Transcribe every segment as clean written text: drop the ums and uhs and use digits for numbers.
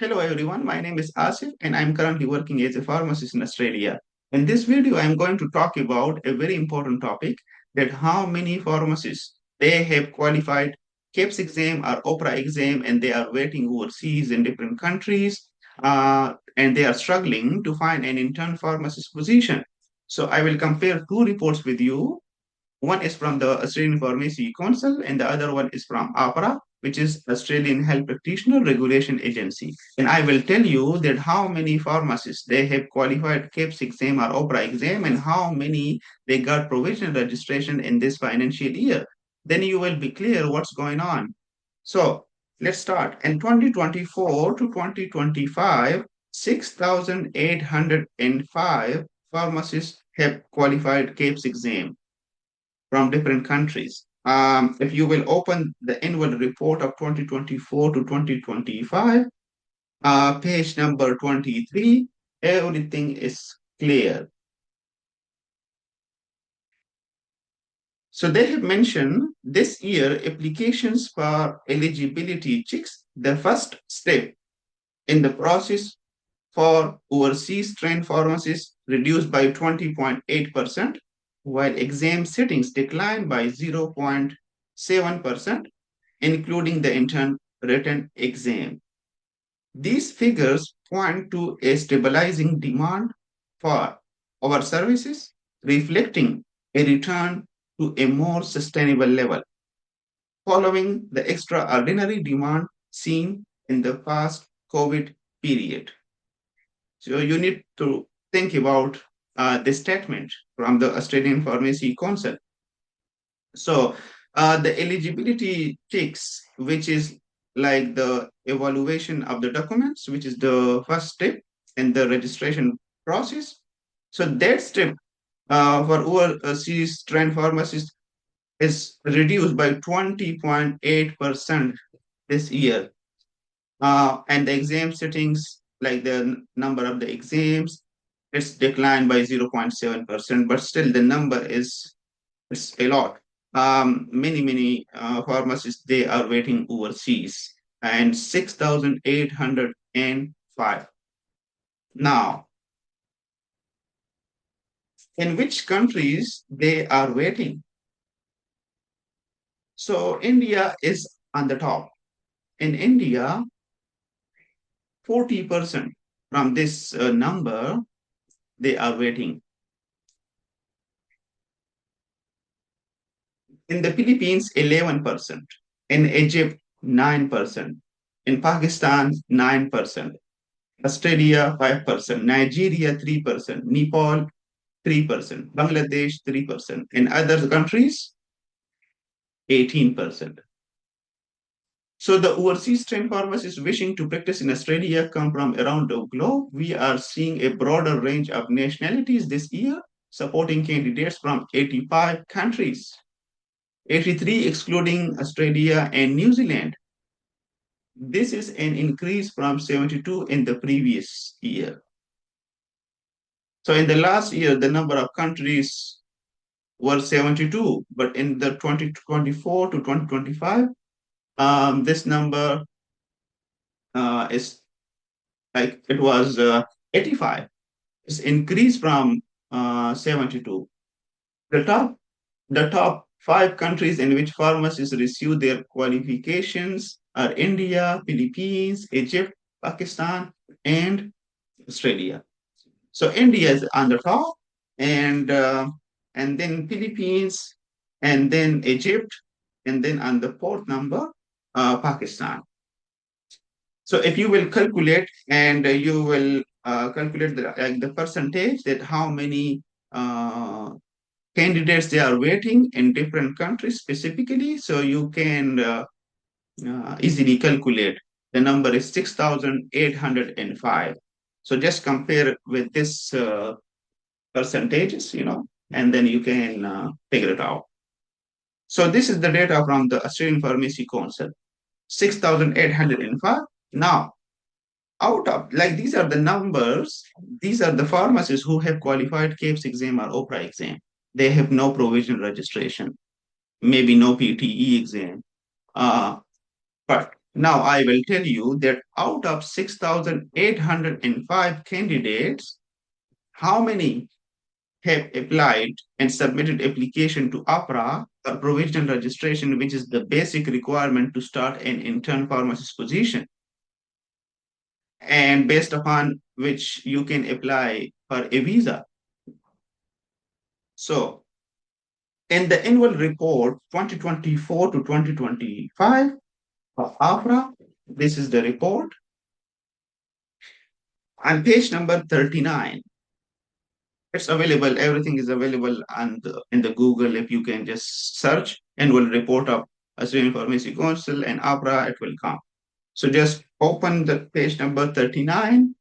Hello everyone, my name is Asif and I'm currently working as a pharmacist in Australia. In this video, I'm going to talk about a very important topic that how many pharmacists they have qualified KAPS exam or OPRA exam and they are waiting overseas in different countries and they are struggling to find an intern pharmacist position. So I will compare two reports with you. One is from the Australian Pharmacy Council and the other one is from Ahpra, which is Australian Health Practitioner Regulation Agency. And I will tell you that how many pharmacists they have qualified KAPS exam or OPRA exam and how many they got provisional registration in this financial year. Then you will be clear what's going on. So let's start. In 2024 to 2025, 6,805 pharmacists have qualified KAPS exam from different countries. If you will open the annual report of 2024 to 2025, page number 23, everything is clear. So they have mentioned this year applications for eligibility checks, the first step in the process for overseas trained pharmacists reduced by 20.8%, while exam sittings declined by 0.7%, including the intern written exam. These figures point to a stabilizing demand for our services, reflecting a return to a more sustainable level, following the extraordinary demand seen in the past COVID period. So you need to think about this statement from the Australian Pharmacy Council. So the eligibility checks, which is like the evaluation of the documents, which is the first step in the registration process. So that step for overseas trained pharmacists is reduced by 20.8% this year. And the exam settings, like the number of the exams, it's declined by 0.7%, but still the number is a lot. Many pharmacists, they are waiting overseas, and 6,805. Now, in which countries they are waiting? So India is on the top. In India, 40% from this number, they are waiting. In the Philippines, 11%. In Egypt, 9%. In Pakistan, 9%. Australia, 5%. Nigeria, 3%. Nepal, 3%. Bangladesh, 3%. In other countries, 18%. So the overseas trained pharmacists wishing to practice in Australia come from around the globe. We are seeing a broader range of nationalities this year, supporting candidates from 85 countries, 83 excluding Australia and New Zealand. This is an increase from 72 in the previous year. So in the last year, the number of countries were 72, but in the 2024 to 2025, this number is like it was 85. It's increased from 72. The top 5 countries in which pharmacists receive their qualifications are India, Philippines, Egypt, Pakistan, and Australia. So India is on the top, and then Philippines, and then Egypt, and then on the fourth number, Pakistan. So if you will calculate and you will calculate the percentage that how many candidates they are waiting in different countries specifically, so you can easily calculate. The number is 6,805. So just compare with this percentages, and then you can figure it out. So this is the data from the Australian Pharmacy Council, 6,805. Now, out of, like, these are the numbers, these are the pharmacists who have qualified KAPS exam or OPRA exam. They have no provisional registration, maybe no PTE exam. But Now I will tell you that out of 6,805 candidates, how many have applied and submitted application to Ahpra or provisional registration, which is the basic requirement to start an intern pharmacist position, and based upon which you can apply for a visa. So in the annual report 2024 to 2025 of Ahpra, this is the report. On page number 39, it's available, everything is available on in the Google. If you can just search annual report of Australian Pharmacy Council and Ahpra, it will come. So just open the page number 39.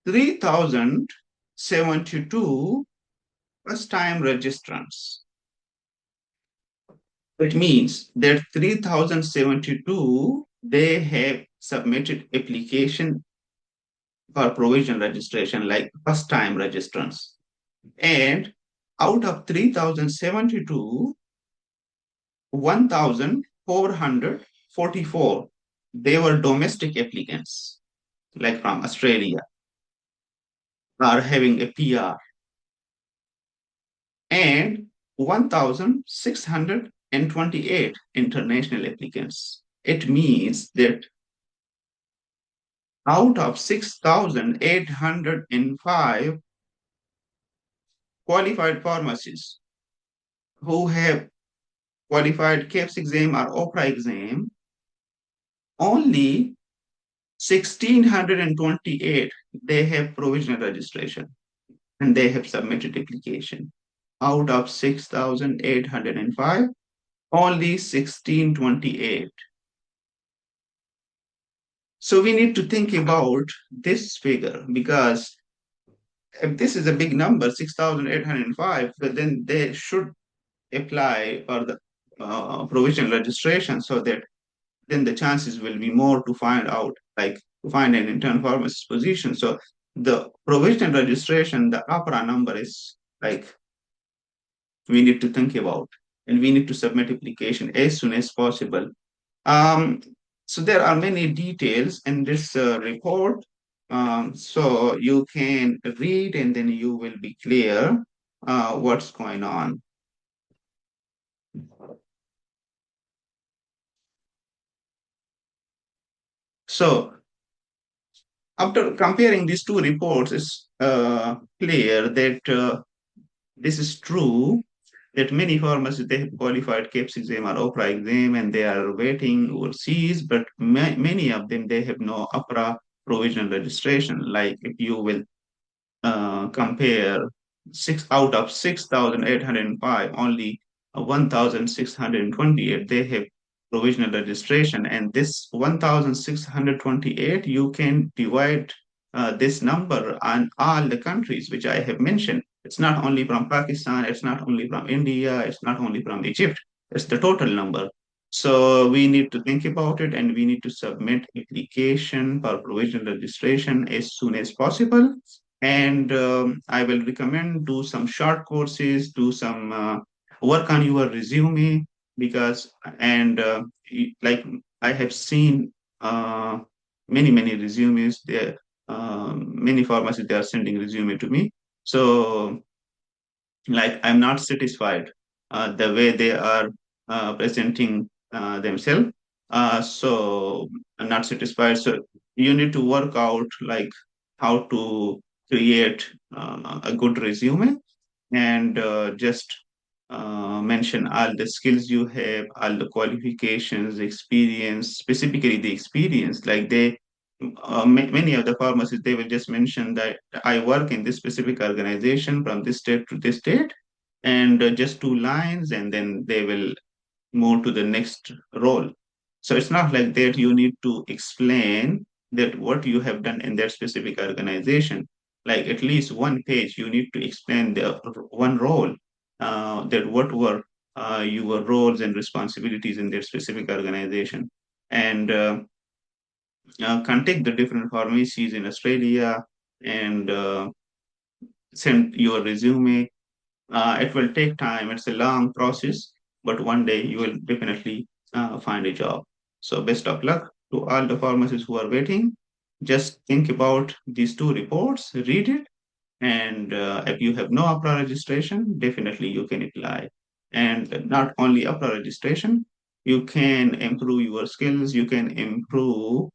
3,072 first-time registrants. It means that 3,072, they have submitted application for provisional registration, like first-time registrants. And out of 3,072, 1,444, they were domestic applicants, like from Australia, are having a PR. And 1,628 international applicants. It means that out of 6,805 qualified pharmacists who have qualified KAPS exam or OPRA exam, only 1,628, they have provisional registration and they have submitted application. Out of 6,805, only 1,628. So we need to think about this figure, because if this is a big number, 6,805, but then they should apply for the provisional registration, so that then the chances will be more to find out, like to find an intern pharmacist position. So the provisional registration, the Ahpra number is like we need to think about, and we need to submit application as soon as possible. Um, so there are many details in this report. So you can read and then you will be clear what's going on. So after comparing these two reports, it's clear that this is true, that many pharmacists, they have qualified KAPS exam or OPRA exam and they are waiting overseas, but many of them, they have no OPRA provisional registration. Like if you will compare, six out of 6,805, only 1,628, they have provisional registration. And this 1,628, you can divide this number on all the countries which I have mentioned. It's not only from Pakistan, it's not only from India, it's not only from Egypt, it's the total number. So we need to think about it, and we need to submit application for provisional registration as soon as possible. And I will recommend do some short courses, do some work on your resume, because and like I have seen many resumes there. Many pharmacists, they are sending resume to me. So like I'm not satisfied the way they are presenting themselves. So I'm not satisfied. So you need to work out like how to create a good resume, and just mention all the skills you have, all the qualifications, experience, specifically the experience. Like they, many of the pharmacists, they will just mention that I work in this specific organization from this state to this state, and just two lines, and then they will move to the next role. So it's not like that you need to explain that what you have done in that specific organization. Like at least one page, you need to explain the one role, that what were your roles and responsibilities in that specific organization. And contact the different pharmacies in Australia and send your resume. It will take time. It's a long process. but one day you will definitely find a job. So best of luck to all the pharmacists who are waiting. Just think about these two reports, read it, and if you have no Ahpra registration, definitely you can apply. And not only Ahpra registration, you can improve your skills, you can improve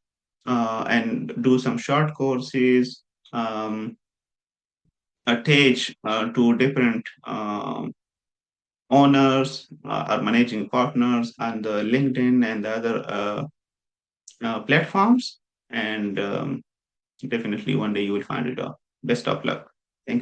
and do some short courses, attach to different owners or managing partners on the LinkedIn and the other platforms. And definitely one day you will find it. Best of luck.